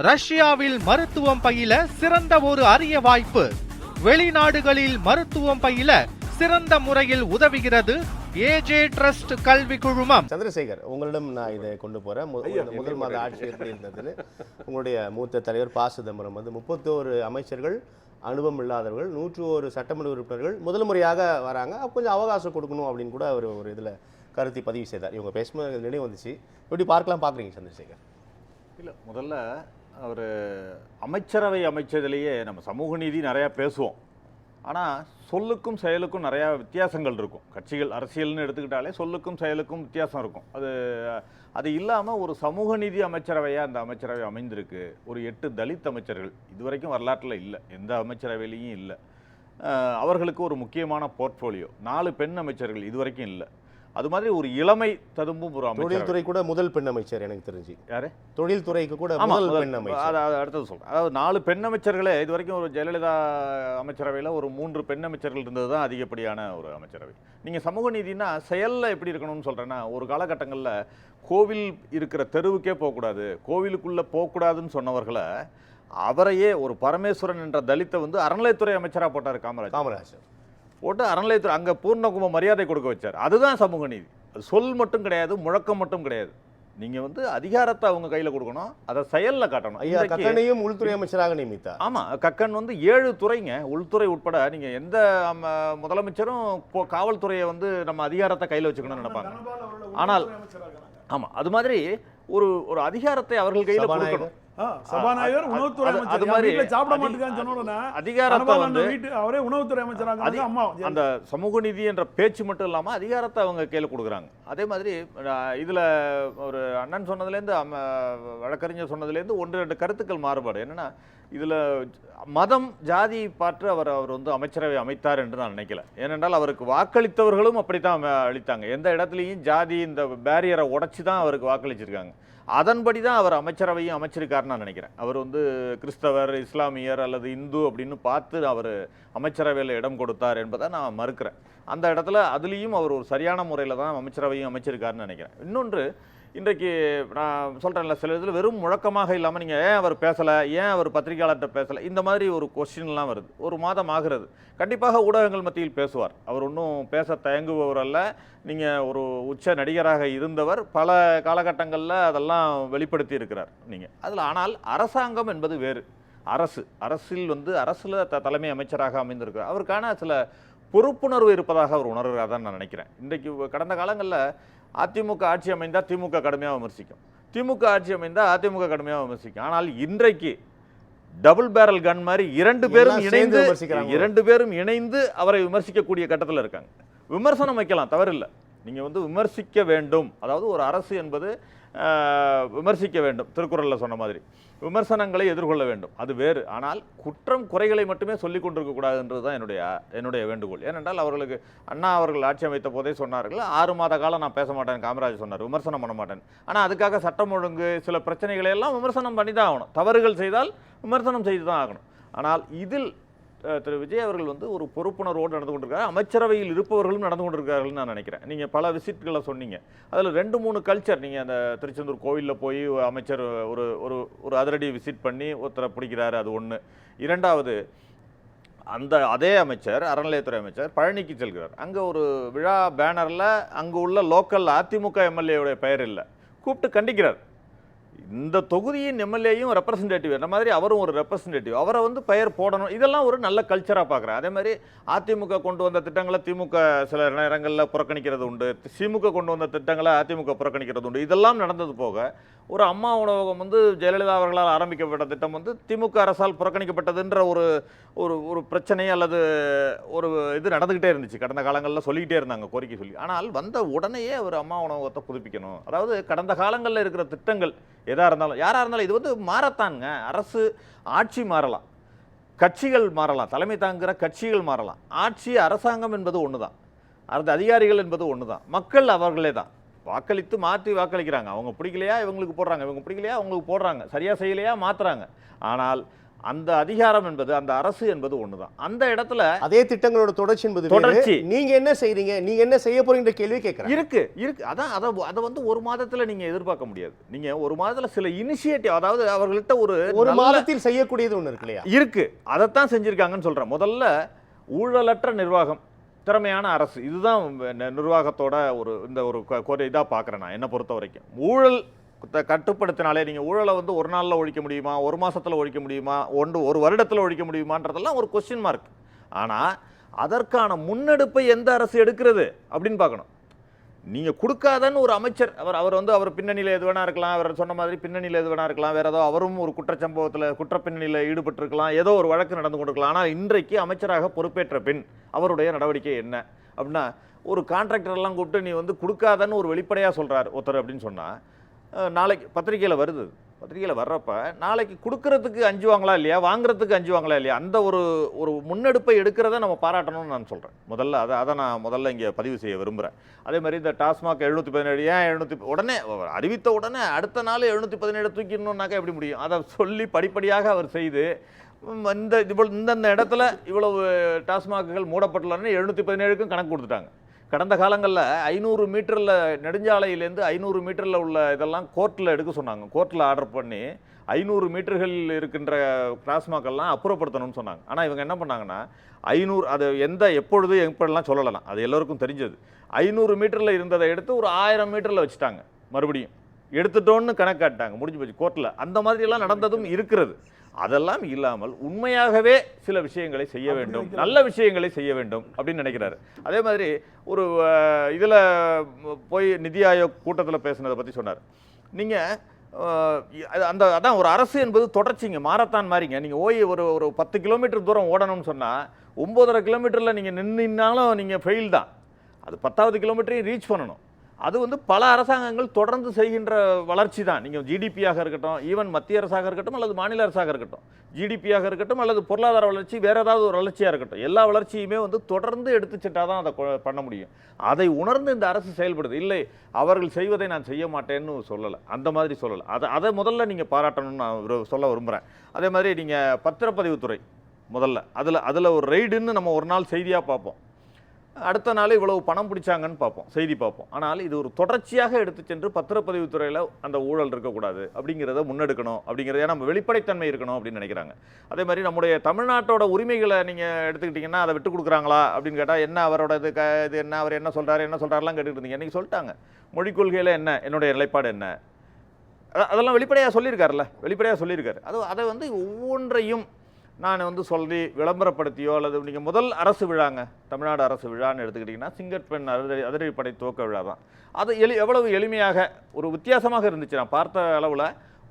ரஷ்யாவில் மருத்துவம் பயில சிறந்த ஒரு அரிய வாய்ப்பு. வெளிநாடுகளில் மருத்துவம் பயில சிறந்த முறையில் உதவுகிறது ஏஜே ட்ரஸ்ட் கல்வி குழுமம். சந்திரசேகர், உங்களிடம் நான் இதை கொண்டு போறேன். முதல் மாத ஆட்சி எப்படி இருந்ததுன்னு உங்களுடைய மூத்த தலைவர் ப. சிதம்பரம் 31 அமைச்சர்கள், அனுபவம் இல்லாதவர்கள், 101 சட்டமன்ற உறுப்பினர்கள் முதல் முறையாக வராங்க, கொஞ்சம் அவகாசம் கொடுக்கணும் அப்படின்னு கூட அவர் ஒரு இதில் கருத்தை பதிவு செய்தார். இவங்க பேசும்போது நினைவு வந்துச்சு. எப்படி பார்க்குறீங்க சந்திரசேகர்? இல்லை, முதல்ல அவர் அமைச்சரவை அமைச்சதிலேயே நம்ம சமூக நீதி நிறையா பேசுவோம். ஆனால் சொல்லுக்கும் செயலுக்கும் நிறையா வித்தியாசங்கள் இருக்கும். கட்சிகள் அரசியல்னு எடுத்துக்கிட்டாலே சொல்லுக்கும் செயலுக்கும் வித்தியாசம் இருக்கும். அது இல்லாமல் ஒரு சமூக நீதி அமைச்சரவையாக அந்த அமைச்சரவை அமைந்திருக்கு. ஒரு 8 தலித் அமைச்சர்கள் இதுவரைக்கும் வரலாற்றில் இல்லை, எந்த அமைச்சரவையிலையும் இல்லை. அவர்களுக்கு ஒரு முக்கியமான போர்ட்ஃபோலியோ. 4 பெண் அமைச்சர்கள் இதுவரைக்கும் இல்லை. அது மாதிரி ஒரு இளமை ததும்பும் ஒரு அமைச்சர். தொழில்துறை கூட முதல் பெண் அமைச்சர் எனக்கு தெரிஞ்சு. யாரு? தொழில்துறைக்கு கூட முதல் பெண் அமைச்சர். அடுத்தது சொல்றேன். அதாவது 4 பெண் அமைச்சர்களே இது வரைக்கும் ஒரு ஜெயலலிதா அமைச்சரவையில் ஒரு 3 பெண் அமைச்சர்கள் இருந்தது தான் அதிகப்படியான ஒரு அமைச்சரவை. நீங்கள் சமூக நீதினா செயலில் எப்படி இருக்கணும்னு சொல்கிறேன்னா, ஒரு காலகட்டங்களில் கோவில் இருக்கிற தெருவுக்கே போகக்கூடாது, கோவிலுக்குள்ளே போகக்கூடாதுன்னு சொன்னவர்களை அவரையே ஒரு பரமேஸ்வரன் என்ற தலித்தை அறநிலையத்துறை அமைச்சராக போட்டார் காமராஜர். போட்டு அறநிலையத்துறை அங்கே பூர்ணகும மரியாதை கொடுக்க வச்சார். அதுதான் சமூக நீதி. அது சொல் மட்டும் கிடையாது, முழக்கம் மட்டும் கிடையாது. நீங்கள் அதிகாரத்தை அவங்க கையில் கொடுக்கணும், அதை செயலில் காட்டணும். ஐயா, கக்கனையும் உள்துறை அமைச்சராக நியமித்தார். ஆமாம், கக்கன் 7 துறைங்க, உள்துறை உட்பட. நீங்கள் எந்த முதலமைச்சரும் காவல்துறையை நம்ம அதிகாரத்தை கையில் வச்சுக்கணும்னு நினைப்பாங்க. ஆனால் ஆமாம், அது மாதிரி ஒரு அதிகாரத்தை அவர்கள் கையில் கொடுக்கணும். சபாநாயகர் உணவுத்துறை அமைச்சர் சாப்பிட மாட்டேங்கிறான்னு அதிகாரத்தை அவரே உணவுத்துறை அமைச்சராக அந்த சமூக நீதி என்ற பேச்சு மட்டும் இல்லாமல் அதிகாரத்தை அவங்க கையில் கொடுக்குறாங்க. அதே மாதிரி இதில் ஒரு அண்ணன் சொன்னதுலேருந்து வழக்கறிஞர் சொன்னதுலேருந்து 1-2 கருத்துக்கள் மாறுபாடு என்னென்னா, இதில் மதம் ஜாதி பாற்று அவர் அமைச்சரவை அமைத்தார் என்று நான் நினைக்கல. ஏனென்றால் அவருக்கு வாக்களித்தவர்களும் அப்படித்தான் அளித்தாங்க. எந்த இடத்துலையும் ஜாதி இந்த பேரியரை உடைச்சி தான் அவருக்கு வாக்களிச்சிருக்காங்க. அதன்படி தான் அவர் அமைச்சரவையும் அமைச்சிருக்காருன்னு நான் நினைக்கிறேன். அவர் கிறிஸ்தவர், இஸ்லாமியர் அல்லது இந்து அப்படின்னு பார்த்து அவர் அமைச்சரவையில் இடம் கொடுத்தார் என்பதை நான் மறுக்கிறேன். அந்த இடத்துல அதுலேயும் அவர் ஒரு சரியான முறையில் தான் அமைச்சரவையும் அமைச்சிருக்காருன்னு நினைக்கிறேன். இன்னொன்று, இன்றைக்கு நான் சொல்கிறேன்ல, சில இதில் வெறும் முழக்கமாக இல்லாமல் நீங்கள் ஏன் அவர் பேசலை, ஏன் அவர் பத்திரிகையாளர்கிட்ட பேசலை, இந்த மாதிரி ஒரு கொஸ்டின்லாம் வருது. ஒரு மாதம் ஆகிறது. கண்டிப்பாக ஊடகங்கள் மத்தியில் பேசுவார். அவர் ஒன்றும் பேச தயங்குபவர் அல்ல. நீங்கள் ஒரு உச்ச நடிகராக இருந்தவர், பல காலகட்டங்களில் அதெல்லாம் வெளிப்படுத்தி இருக்கிறார் நீங்கள் அதில். ஆனால் அரசாங்கம் என்பது வேறு. அரசில் அரசில் தலைமை அமைச்சராக அமைந்திருக்கிறார். அவருக்கான சில பொறுப்புணர்வு இருப்பதாக அவர் உணர்கிறார் தான் நான் நினைக்கிறேன். இன்றைக்கு கடந்த காலங்களில் அதிமுக ஆட்சி அமைந்தால் திமுக கடுமையாக விமர்சிக்கும், திமுக ஆட்சி அமைந்தால் அதிமுக கடுமையாக விமர்சிக்கும். ஆனால் இன்றைக்கு டபுள் பேரல் கன் மாதிரி 2 பேரும் இணைந்து அவரை விமர்சிக்கக்கூடிய கட்டத்தில் இருக்காங்க. விமர்சனம் வைக்கலாம், தவறில்லை. நீங்கள் விமர்சிக்க வேண்டும். அதாவது ஒரு அரசு என்பது விமர்சிக்க வேண்டும். திருக்குறளில் சொன்ன மாதிரி விமர்சனங்களை எதிர்கொள்ள வேண்டும், அது வேறு. ஆனால் குற்றம் குறைகளை மட்டுமே சொல்லிக் கொண்டிருக்கக்கூடாதுன்றது தான் என்னுடைய வேண்டுகோள். ஏனென்றால் அவர்களுக்கு அண்ணா அவர்கள் ஆட்சி அமைத்த போதே சொன்னார்கள், 6 மாத காலம் நான் பேச மாட்டேன், காமராஜர் சொன்னார், விமர்சனம் பண்ண மாட்டேன். ஆனால் அதுக்காக சட்டம் ஒழுங்கு சில பிரச்சனைகளை எல்லாம் விமர்சனம் பண்ணி தான் ஆகணும். தவறுகள் செய்தால் விமர்சனம் செய்து தான் ஆகணும். ஆனால் இதில் திரு விஜய் அவர்கள் ஒரு பொறுப்புணர்வோடு நடந்து கொண்டிருக்காரு. அமைச்சரவையில் இருப்பவர்களும் நடந்து கொண்டிருக்கார்கள்னு நான் நினைக்கிறேன். நீங்கள் பல விசிட்களை சொன்னீங்க, அதில் 2-3 கல்ச்சர். நீங்கள் அந்த திருச்செந்தூர் கோவிலில் போய் அமைச்சர் ஒரு அதிரடி விசிட் பண்ணி ஒருத்தரை பிடிக்கிறாரு, அது ஒன்று. 2வது, அதே அமைச்சர், அறநிலையத்துறை அமைச்சர் பழனிக்கு செல்கிறார். அங்கே ஒரு விழா பேனரில் அங்கே உள்ள லோக்கல் அதிமுக எம்எல்ஏவுடைய பெயர் இல்லை, கூப்பிட்டு கண்டிக்கிறார். இந்த தொகுதியின் எம்எல்ஏயும் ரெப்ரசன்டேட்டிவ், அந்த மாதிரி அவரும் ஒரு ரெப்ரசன்டேட்டிவ், அவரை பெயர் போடணும். இதெல்லாம் ஒரு நல்ல கல்ச்சராக பார்க்குறேன். அதே மாதிரி அதிமுக கொண்டு வந்த திட்டங்களை திமுக சில நேரங்களில் புறக்கணிக்கிறது உண்டு, திமுக கொண்டு வந்த திட்டங்களை அதிமுக புறக்கணிக்கிறது உண்டு. இதெல்லாம் நடந்தது போக ஒரு அம்மா உணவகம் ஜெயலலிதா அவர்களால் ஆரம்பிக்கப்பட்ட திட்டம் திமுக அரசால் புறக்கணிக்கப்பட்டதுன்ற ஒரு பிரச்சனை அல்லது ஒரு இது நடந்துக்கிட்டே இருந்துச்சு. கடந்த காலங்களில் சொல்லிக்கிட்டே இருந்தாங்க, கோரிக்கை சொல்லி. ஆனால் வந்த உடனேயே அவர் அம்மா உணவகத்தை புதுப்பிக்கணும். அதாவது கடந்த காலங்களில் இருக்கிற திட்டங்கள் எதாக இருந்தாலும் யாராக இருந்தாலும் இது மாறத்தானுங்க. அரசு ஆட்சி மாறலாம், கட்சிகள் மாறலாம், தலைமை தாங்குகிற கட்சிகள் மாறலாம். ஆட்சி அரசாங்கம் என்பது ஒன்று தான், அரசு அதிகாரிகள் என்பது ஒன்று தான், மக்கள் அவர்களே தான். வாக்களித்து மாற்றி வாக்களிக்கிறாங்க. அவங்க பிடிக்கலையா இவங்களுக்கு போடுறாங்க, இவங்க பிடிக்கலையா அவங்களுக்கு போடுறாங்க, சரியாக செய்யலையா மாற்றுறாங்க. ஆனால் அந்த அதிகாரம் என்பது, அந்த அரசு என்பது ஒண்ணுதான். அந்த இடத்துல அதே திட்டங்களோட தொடர்ச்சி என்பது தொடர்ச்சி. நீங்க என்ன செய்றீங்க, நீங்க என்ன செய்ய போறீங்கன்ற கேள்வி கேட்கறேன். இருக்கு. அதான் அதை வந்து ஒரு மாதத்துல நீங்க எதிர்பார்க்க முடியாது. நீங்க ஒரு மாதத்துல சில இனிஷியேட்டிவ், அதாவது அவர்கள்ட்ட ஒரு மாதத்தில் செய்யக்கூடியது ஒண்ணு இருக்கு இல்லையா? இருக்கு. அதைத்தான் செஞ்சிருக்காங்கன்னு சொல்றேன். முதல்ல ஊழலற்ற நிர்வாகம், திறமையான அரசு, இதுதான் நிர்வாகத்தோட ஒரு இதா பார்க்குறேன் நான். என்னை பொறுத்த வரைக்கும் ஊழல் கட்டுப்படுத்தினாலே, நீங்கள் ஊழலை வந்து ஒரு நாளில் ஒழிக்க முடியுமா, ஒரு மாதத்தில் ஒழிக்க முடியுமா, ஒரு வருடத்தில் ஒழிக்க முடியுமான்றதெல்லாம் ஒரு கொஸ்டின் மார்க். ஆனால் அதற்கான முன்னெடுப்பை எந்த அரசு எடுக்கிறது அப்படின்னு பார்க்கணும். நீங்கள் கொடுக்காதன்னு ஒரு அமைச்சர், அவர் பின்னணியில் எது வேணா இருக்கலாம், அவர் சொன்ன மாதிரி பின்னணியில் எது வேணா இருக்கலாம், வேற ஏதோ அவரும் ஒரு குற்றச்சம்பவத்தில் பின்னணியில் ஈடுபட்டிருக்கலாம், ஏதோ ஒரு வழக்கு நடந்து கொண்டிருக்கலாம். ஆனால் இன்றைக்கு அமைச்சராக பொறுப்பேற்ற பின் அவருடைய நடவடிக்கை என்ன அப்படின்னா, ஒரு கான்ட்ராக்டர்லாம் கூப்பிட்டு நீ வந்து கொடுக்காதன்னு ஒரு வெளிப்படையாக சொல்கிறார் ஒருத்தர் அப்படின்னு சொன்னால், நாளைக்கு பத்திரிகையில் வருது, பத்திரிகையில் வர்றப்ப நாளைக்கு கொடுக்கறதுக்கு அஞ்சுவாங்களா இல்லையா, வாங்குறதுக்கு அஞ்சுவாங்களா இல்லையா, அந்த ஒரு முன்னெடுப்பை எடுக்கிறத நம்ம பாராட்டணும்னு நான் சொல்கிறேன். முதல்ல அதை நான் முதல்ல இங்கே பதிவு செய்ய விரும்புகிறேன். அதே மாதிரி இந்த டாஸ்மாக் 717 ஏன் உடனே அறிவித்த உடனே அடுத்த நாள் 717 தூக்கிடணுன்னாக்கா எப்படி முடியும்? அதை சொல்லி படிப்படியாக அவர் செய்து இந்த இடத்துல இவ்வளவு டாஸ்மாக்குகள் மூடப்பட்டுள்ளன்னு 717க்கும் கணக்கு கொடுத்துட்டாங்க. கடந்த காலங்களில் 500 மீட்டரில் நெடுஞ்சாலையிலேருந்து 500 மீட்டரில் உள்ள இதெல்லாம் கோர்ட்டில் எடுக்க சொன்னாங்க. கோர்ட்டில் ஆர்டர் பண்ணி 500 மீட்டர்களில் இருக்கின்ற டாஸ்மாகெல்லாம் அப்புறப்படுத்தணும்னு சொன்னாங்க. ஆனால் இவங்க என்ன பண்ணாங்கன்னா 500, அது எப்படிலாம் சொல்லலாம், அது எல்லோருக்கும் தெரிஞ்சது. 500 மீட்டரில் இருந்ததை எடுத்து ஒரு 1000 மீட்டரில் வச்சுட்டாங்க. மறுபடியும் எடுத்துட்டோன்னு கணக்கு காட்டாங்க, முடிஞ்சு போச்சு கோர்ட்டில். அந்த மாதிரியெல்லாம் நடந்ததும் இருக்கிறது. அதெல்லாம் இல்லாமல் உண்மையாகவே சில விஷயங்களை செய்ய வேண்டும், நல்ல விஷயங்களை செய்ய வேண்டும் அப்படின்னு நினைக்கிறாரு. அதே மாதிரி ஒரு இதில் போய் நிதி ஆயோக் கூட்டத்தில் பேசுனதை பற்றி சொன்னார். நீங்கள் அதான் ஒரு அரசு என்பது தொடர்ச்சிங்க, மாரத்தான் மாதிரிங்க. நீங்கள் ஒரு 10 கிலோமீட்டர் தூரம் ஓடணும்னு சொன்னால் 9.5 கிலோமீட்டரில் நீங்கள் நின்னாலும் நீங்கள் ஃபெயில் தான். அது 10வது கிலோமீட்டரையும் ரீச் பண்ணணும். அது வந்து பல அரசாங்கங்கள் தொடர்ந்து செய்கின்ற வளர்ச்சி தான். நீங்கள் ஜிடிபியாக இருக்கட்டும், ஈவன் மத்திய அரசாக இருக்கட்டும் அல்லது மாநில அரசாக இருக்கட்டும், ஜிடிபியாக இருக்கட்டும் அல்லது பொருளாதார வளர்ச்சி வேறு ஏதாவது ஒரு வளர்ச்சியாக இருக்கட்டும், எல்லா வளர்ச்சியுமே வந்து தொடர்ந்து எடுத்துச்சிட்டால் தான் அதை பண்ண முடியும். அதை உணர்ந்து இந்த அரசு செயல்படுது. இல்லை அவர்கள் செய்வதை நான் செய்ய மாட்டேன்னு சொல்லலை, அந்த மாதிரி சொல்லலை. அதை முதல்ல நீங்கள் பாராட்டணும்னு நான் சொல்ல விரும்புகிறேன். அதே மாதிரி நீங்கள் பத்திரப்பதிவுத்துறை முதல்ல அதில் ஒரு ரெய்டுன்னு நம்ம ஒரு நாள் செய்தியாக பார்ப்போம், அடுத்த நாள் இவ்வளவு பணம் பிடிச்சாங்கன்னு பார்ப்போம், செய்தி பார்ப்போம். ஆனால் இது ஒரு தொடர்ச்சியாக எடுத்து சென்று பத்திரப்பதிவுத்துறையில் அந்த ஊழல் இருக்கக்கூடாது அப்படிங்கிறத முன்னெடுக்கணும், அப்படிங்கிறத நம்ம வெளிப்படைத்தன்மை இருக்கணும் அப்படின்னு நினைக்கிறாங்க. அதே மாதிரி நம்முடைய தமிழ்நாட்டோட உரிமைகளை நீங்கள் எடுத்துக்கிட்டிங்கன்னா அதை விட்டு கொடுக்குறாங்களா அப்படின்னு கேட்டால், என்ன அவரோட இது என்ன, அவர் என்ன சொல்கிறாரெல்லாம் கேட்டுக்கிட்டு இருந்தீங்க. இன்றைக்கி சொல்லிட்டாங்க மொழிக் கொள்கையில் என்ன, என்னுடைய நிலைப்பாடு என்ன, அதெல்லாம் வெளிப்படையாக சொல்லியிருக்காரு. அதை வந்து ஒவ்வொன்றையும் நான் வந்து சொல்லி விளம்பரப்படுத்தியோ அல்லது நீங்கள் முதல் அரசு விழாங்க, தமிழ்நாடு அரசு விழான்னு எடுத்துக்கிட்டிங்கன்னா சிங்கப்பெண் அதிரடிப்படை துவக்க விழா தான். அது எவ்வளவு எளிமையாக ஒரு வித்தியாசமாக இருந்துச்சு. நான் பார்த்த அளவில்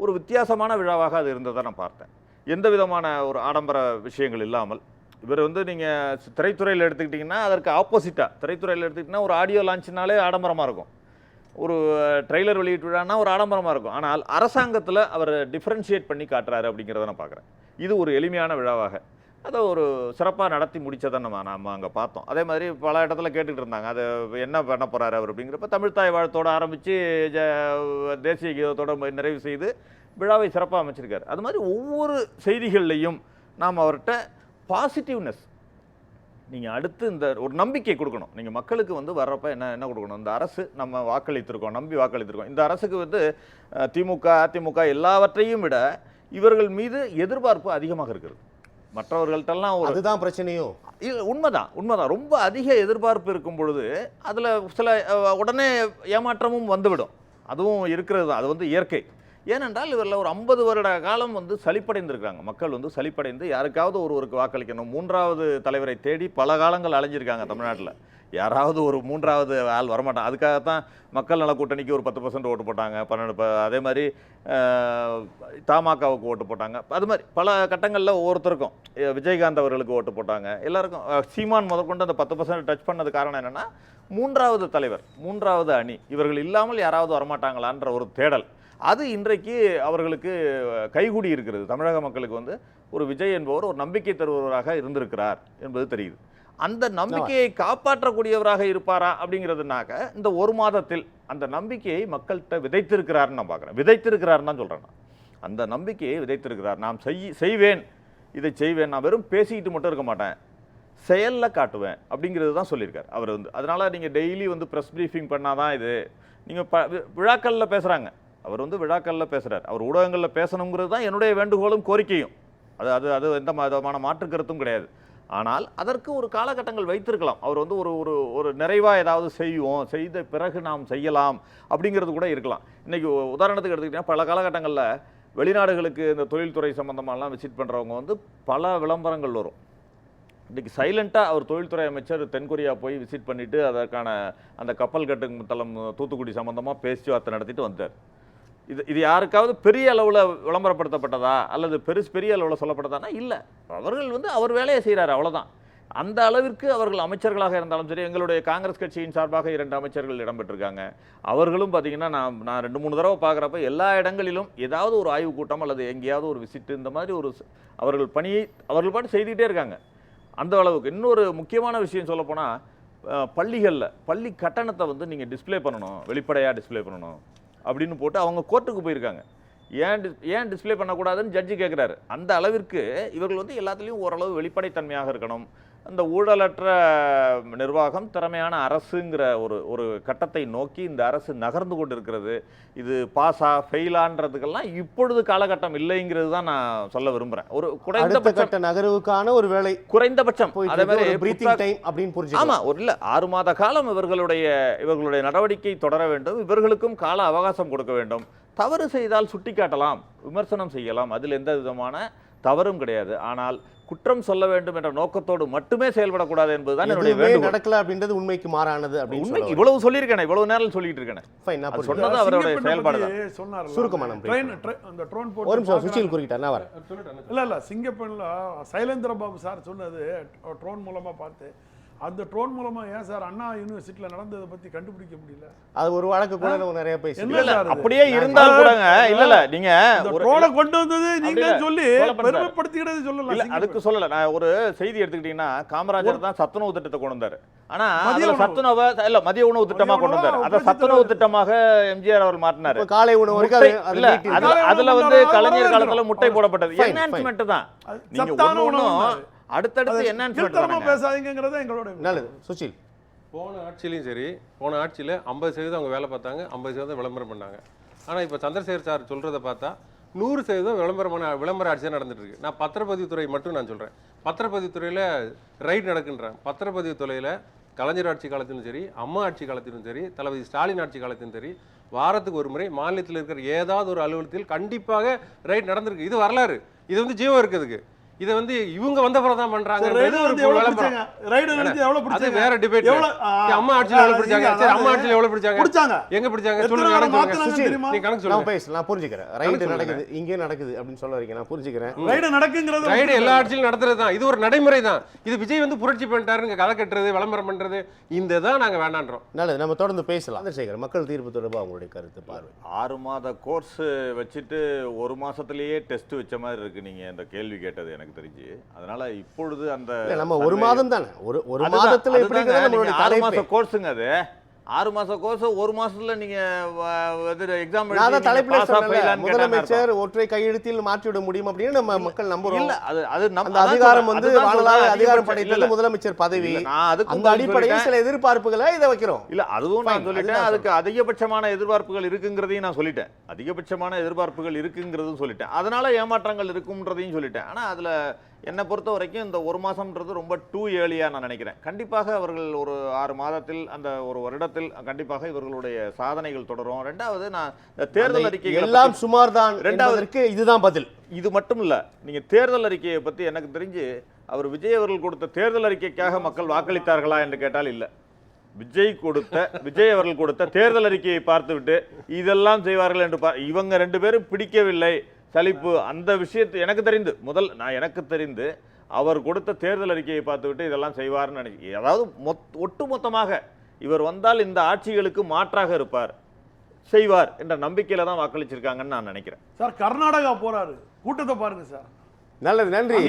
ஒரு வித்தியாசமான விழாவாக அது இருந்ததை நான் பார்த்தேன். எந்த விதமான ஒரு ஆடம்பர விஷயங்கள் இல்லாமல். இவர் வந்து நீங்கள் திரைத்துறையில் எடுத்துக்கிட்டிங்கன்னா அதற்கு ஆப்போசிட்டாக, திரைத்துறையில் எடுத்துக்கிட்டிங்கன்னா ஒரு ஆடியோ லான்ச்னாலே ஆடம்பரமாக இருக்கும், ஒரு ட்ரெய்லர் வெளியிட்டு விழான்னா ஒரு ஆடம்பரமாக இருக்கும். ஆனால் அரசாங்கத்தில் அவர் டிஃப்ரென்ஷியேட் பண்ணி காட்டுறாரு அப்படிங்கிறத நான் பார்க்குறேன். இது ஒரு எளிமையான விழாவாக அதை ஒரு சிறப்பாக நடத்தி முடித்ததை நம்ம அங்கே பார்த்தோம். அதே மாதிரி பல இடத்துல கேட்டுக்கிட்டு இருந்தாங்க, அது என்ன பண்ண போகிறாரு அவர் அப்படிங்கிறப்ப தமிழ்த்தாய் வாழ்த்தோடு ஆரம்பித்து தேசிய கீதத்தோடு நிறைவு செய்து விழாவை சிறப்பாக அமைச்சிருக்காரு. அது மாதிரி ஒவ்வொரு செய்திகள்லையும் நாம் அவர்கிட்ட பாசிட்டிவ்னஸ், நீங்கள் அடுத்து இந்த ஒரு நம்பிக்கை கொடுக்கணும். நீங்கள் மக்களுக்கு வந்து வர்றப்ப என்ன கொடுக்கணும், இந்த அரசு நம்ம நம்பி வாக்களித்திருக்கோம், இந்த அரசுக்கு வந்து திமுக அதிமுக எல்லாவற்றையும் விட இவர்கள் மீது எதிர்பார்ப்பு அதிகமாக இருக்கிறது. மற்றவர்கள்ட்டெல்லாம் அதுதான் பிரச்சனையும். உண்மைதான். ரொம்ப அதிக எதிர்பார்ப்பு இருக்கும் பொழுது அதில் சில உடனே ஏமாற்றமும் வந்துவிடும். அதுவும் இருக்கிறது தான், அது வந்து இயற்கை. ஏனென்றால் இவரில் ஒரு 50 வருட காலம் வந்து சலிப்படைந்திருக்காங்க. மக்கள் வந்து சலிப்படைந்து யாருக்காவது ஒருவருக்கு வாக்களிக்கணும், 3வது தலைவரை தேடி பல காலங்கள் அலைஞ்சிருக்காங்க தமிழ்நாட்டில். யாராவது ஒரு 3வது ஆள் வரமாட்டான். அதுக்காகத்தான் மக்கள் நல கூட்டணிக்கு ஒரு 10% ஓட்டு போட்டாங்க, 12. அதே மாதிரி தமாகவுக்கு ஓட்டு போட்டாங்க. அது மாதிரி பல கட்டங்களில் ஒவ்வொருத்தருக்கும், விஜயகாந்த் அவர்களுக்கு ஓட்டு போட்டாங்க, எல்லாருக்கும். சீமான் முதற்கொண்டு அந்த 10% டச் பண்ணது காரணம் என்னென்னா 3வது தலைவர், 3வது அணி இவர்கள் இல்லாமல் யாராவது வரமாட்டாங்களான்ற ஒரு தேடல். அது இன்றைக்கு அவர்களுக்கு கைகூடி இருக்கிறது. தமிழக மக்களுக்கு வந்து ஒரு விஜய் என்பவர் ஒரு நம்பிக்கை தருபவராக இருந்திருக்கிறார் என்பது தெரியுது. அந்த நம்பிக்கையை காப்பாற்றக்கூடியவராக இருப்பாரா அப்படிங்கிறதுனாக்க இந்த ஒரு மாதத்தில் அந்த நம்பிக்கையை மக்கள்கிட்ட விதைத்திருக்கிறார்னு நான் பார்க்குறேன். விதைத்திருக்கிறார்னு தான் சொல்கிறேன். நான் அந்த நம்பிக்கையை விதைத்திருக்கிறார். நாம் செய்வேன் இதை செய்வேன், நான் வெறும் பேசிக்கிட்டு மட்டும் இருக்க மாட்டேன், செயலில் காட்டுவேன் அப்படிங்கிறது தான் சொல்லியிருக்காரு அவர் வந்து. அதனால் நீங்கள் டெய்லி வந்து ப்ரெஸ் ப்ரீஃபிங் பண்ணாதான் இது. நீங்கள் விழாக்களில் பேசுகிறாங்க, அவர் வந்து விழாக்களில் பேசுகிறார், அவர் ஊடகங்களில் பேசணுங்கிறது தான் என்னுடைய வேண்டுகோளும் கோரிக்கையும். அது எந்த விதமான மாற்று கருத்தும் கிடையாது. ஆனால் அதற்கு ஒரு காலகட்டங்கள் வைத்திருக்கலாம். அவர் வந்து ஒரு நிறைவாக ஏதாவது செய்த பிறகு நாம் செய்யலாம் அப்படிங்கிறது கூட இருக்கலாம். இன்றைக்கி உதாரணத்துக்கு எடுத்துக்கிட்டிங்கன்னா பல காலகட்டங்களில் வெளிநாடுகளுக்கு இந்த தொழில்துறை சம்மந்தமாலாம் விசிட் பண்ணுறவங்க வந்து பல விளம்பரங்கள் வரும். இன்றைக்கி சைலண்ட்டாக அவர் தொழில்துறை அமைச்சர் தென்கொரியா போய் விசிட் பண்ணிவிட்டு அதற்கான அந்த கப்பல் கட்டும் தளம் தூத்துக்குடி சம்மந்தமாக பேச்சுவார்த்தை நடத்திட்டு வந்தார். இது யாருக்காவது பெரிய அளவில் விளம்பரப்படுத்தப்பட்டதா அல்லது பெரிய அளவில் சொல்லப்பட்டதானா? இல்லை. அவர்கள் வந்து அவர் வேலையை செய்கிறார், அவ்வளோதான். அந்த அளவிற்கு அவர்கள் அமைச்சர்களாக இருந்தாலும் சரி, எங்களுடைய காங்கிரஸ் கட்சியின் சார்பாக 2 அமைச்சர்கள் இடம்பெற்றிருக்காங்க. அவர்களும் பார்த்தீங்கன்னா நான் 2-3 தடவை பார்க்குறப்ப எல்லா இடங்களிலும் ஏதாவது ஒரு ஆய்வு கூட்டம் அல்லது எங்கேயாவது ஒரு விசிட்டு, இந்த மாதிரி அவர்கள் பணியை அவர்கள் பாட்டு செய்துக்கிட்டே இருக்காங்க. அந்த அளவுக்கு. இன்னொரு முக்கியமான விஷயம் சொல்லப்போனால், பள்ளிகளில் பள்ளி கட்டணத்தை வந்து நீங்கள் டிஸ்பிளே பண்ணணும், வெளிப்படையாக டிஸ்பிளே பண்ணணும் அப்படின்னு போட்டு அவங்க கோர்ட்டுக்கு போயிருக்காங்க. ஏன் டிஸ்பிளே பண்ணக்கூடாதுன்னு ஜட்ஜி கேட்குறாரு. அந்த அளவிற்கு இவர்கள் வந்து எல்லாத்துலேயும் ஓரளவு வெளிப்படைத்தன்மையாக இருக்கணும். அந்த ஊழலற்ற நிர்வாகம், திறமையான அரசுங்கிற ஒரு கட்டத்தை நோக்கி இந்த அரசு நகர்ந்து கொண்டு இருக்கிறது. இது பாஸா ஃபெயிலான்றதுக்கெல்லாம் இப்பொழுது காலகட்டம் இல்லைங்கிறது தான் நான் சொல்ல விரும்புகிறேன். ஒரு குறைந்தபட்ச நகர்வுக்கான ஒரு வேலை, குறைந்தபட்சம் அதே மாதிரி பிரீத்திங் டைம் அப்படின்னு புரிஞ்சு. ஆமாம், ஒரு இல்லை 6 மாத காலம் இவர்களுடைய நடவடிக்கை தொடர வேண்டும். இவர்களுக்கும் கால அவகாசம் கொடுக்க வேண்டும். தவறு செய்தால் சுட்டிக்காட்டலாம், விமர்சனம் செய்யலாம், அதில் எந்த விதமான தவறும் கிடையாது. ஆனால் குற்றம் சொல்ல வேண்டும் என்ற நோக்கத்தோடு மட்டுமே செயல்படக்கூடாது என்பதுதான் என்னுடைய வேண்டுகோள். நடக்கல அப்படின்றது உண்மைக்கு மாறானது அப்படின்னு உண்மை. இவ்வளவு சொல்லியிருக்கேன், இவ்வளவு நேரம் சொல்லிட்டு இருக்கேன். சொன்னது அவருடைய செயல்பாடு தான். சுருக்கமான அந்த ட்ரோன் போட்டு ஒரு நிமிஷம் சுஷில் குறிக்கிட்டார். நான் வரேன். இல்ல சிங்கப்பெண்ல சைலேந்திர பாபு சார் சொன்னது ட்ரோன் மூலமா பார்த்து, அந்த ட்ரோன் மூலமா ஏன் சார் அண்ணா யூனிவர்சிட்டியில நடந்ததை பத்தி கண்டுபிடிக்க முடியல? அது ஒரு வழக்கு கூட நிறைய பேசி அப்படியே இருந்தால் கூடங்க. இல்ல நீங்க ட்ரோனை கொண்டு வந்தது நீங்க சொல்லி பெருமைப்படுத்திக்கிறது சொல்லல. இல்ல அதுக்கு சொல்லல. நான் ஒரு செய்தி எடுத்துக்கிட்டீங்கன்னா, காமராஜர் தான் சத்துணவு திட்டத்தை கொண்டு வந்தாரு. ஆனா சத்துணவை இல்ல மதிய உணவு திட்டமா கொண்டு வந்தாரு. அத சத்துணவு திட்டமாக எம்ஜிஆர் அவர் மாற்றினாரு. காலை உணவு அதுல வந்து கலைஞர் காலத்துல முட்டை போடப்பட்டது என்ஹான்ஸ்மெண்ட் தான். நீங்க ஒண்ணும் அடுத்தடுத்து என்ன பேசாதீங்கிறத எங்களோட நல்லது. சுஷில், போன ஆட்சியிலையும் சரி, போன ஆட்சியில் 50% அவங்க வேலை பார்த்தாங்க, 50% விளம்பரம் பண்ணாங்க. ஆனால் இப்போ சந்திரசேகர் சார் சொல்கிறத பார்த்தா 100% விளம்பர ஆட்சி தான் நடந்துட்டு இருக்கு. நான் பத்திரப்பதிவுத்துறை மட்டும் நான் சொல்கிறேன். பத்திரப்பதிவுத்துறையில் ரைட் நடக்குன்றேன். பத்திரப்பதிவுத்துறையில் கலைஞர் ஆட்சி காலத்திலும் சரி, அம்மா ஆட்சி காலத்திலும் சரி, தளபதி ஸ்டாலின் ஆட்சி காலத்திலும் சரி, வாரத்துக்கு ஒரு முறை மாநிலத்தில் இருக்கிற ஏதாவது ஒரு அலுவலகத்தில் கண்டிப்பாக ரைட் நடந்திருக்கு. இது வரலாறு. இது வந்து ஜீவம் இருக்குதுக்கு. இதை வந்து இவங்க வந்த பிறகு தான் பண்றாங்க. அது வேற டிபேட். அம்மா ஆட்சியில் எவ்வளவு பிடிச்சாங்க? சரி, அம்மா ஆட்சியில் எவ்வளவு பிடிச்சாங்க? எங்க பிடிச்சாங்க சொல்லுங்க. நீ கணக்கு சொல்லுங்க. நான் புரிஞ்சுக்கிறேன். ரைடு நடக்குது, இங்கே நடக்குது அப்படின்னு சொல்ல வரீங்க. நான் புரிஞ்சுக்கிறேன். ரைடு நடக்குங்கிறது ரைடு எல்லா ஆட்சியிலும் நடத்துறது தான். இது ஒரு நடைமுறை தான். இது விஜய் வந்து புரட்சி பண்ணிட்டாருங்க, கதை கட்டுறது, விளம்பரம் பண்றது, இந்த தான் நாங்க வேண்டான்றோம். நல்லது, நம்ம தொடர்ந்து பேசலாம். சந்திரசேகர், மக்கள் தீர்ப்பு தொடர்பாக உங்களுடைய கருத்து பார்வை. 6 மாத கோர்ஸ் வச்சுட்டு 1 மாசத்திலேயே டெஸ்ட் வச்ச மாதிரி இருக்கு நீங்க இந்த கேள்வி கேட்டது எனக்கு தெரிஞ்சு. அதனால இப்பொழுது அந்த நம்ம 1 மாதம் தானே, ஒரு மாதத்துல எப்படி நம்மளுடைய 6 மாச கோர்ஸுங்க. அது 6 மாச கோர்ஸ் 1 மாசத்துல நீங்க எக்ஸாம் முதலமைச்சர் ஒற்றை கையெழுத்தில் மாற்றிவிட முடியும் அப்படின்னு நம்ம மக்கள் நம்புறோம். இல்ல அது அந்த அதிகாரம் வந்து வானலாக அதிகாரம் படைத்தது முதலமைச்சர் பதவி. அந்த அடிப்படையில் சில எதிர்பார்ப்புகளை இதை வைக்கிறோம். இல்ல அதுவும் நான் சொல்லிட்டேன். அதுக்கு அதிகபட்சமான எதிர்பார்ப்புகள் இருக்குங்கிறதையும் நான் சொல்லிட்டேன். அதிகபட்சமான எதிர்பார்ப்புகள் இருக்குங்கிறதும் சொல்லிட்டேன். அதனால ஏமாற்றங்கள் இருக்கும்ன்றதையும் சொல்லிட்டேன். ஆனா அதுல என்னை பொறுத்த வரைக்கும் இந்த 1 மாசம்ன்றது ரொம்ப டூ ஏர்லியா நான் நினைக்கிறேன். கண்டிப்பாக அவர்கள் ஒரு 6 மாதத்தில் அந்த ஒரு வருடத்தில் கண்டிப்பாக இவர்களுடைய சாதனைகள் தொடரும். ரெண்டாவது, நான் தேர்தல் அறிக்கை எல்லாம் சுமார் தான். ரெண்டாவதற்கு இதுதான் பதில். இது மட்டும் இல்ல, நீங்க தேர்தல் அறிக்கையை பத்தி எனக்கு தெரிஞ்சு அவர் விஜய் அவர்கள் கொடுத்த தேர்தல் அறிக்கைக்காக மக்கள் வாக்களித்தார்களா என்று கேட்டால் இல்ல. விஜய் அவர்கள் கொடுத்த தேர்தல் அறிக்கையை பார்த்துவிட்டு இதெல்லாம் செய்வார்கள் என்று இவங்க 2 பேரும் பிடிக்கவில்லை, சலிப்பு, அந்த விஷயத்தை எனக்கு தெரிந்து அவர் கொடுத்த தேர்தல் அறிக்கையை பார்த்துவிட்டு இதெல்லாம் செய்வார்னு நினைக்கிறேன். அதாவது ஒட்டுமொத்தமாக இவர் வந்தால் இந்த ஆட்சிகளுக்கு மாற்றாக இருப்பார், செய்வார் என்ற நம்பிக்கையில தான் வாக்களிச்சிருக்காங்கன்னு நான் நினைக்கிறேன். சார் கர்நாடகா போறாரு, கூட்டத்தை பாருங்க சார். நல்லது, நன்றி.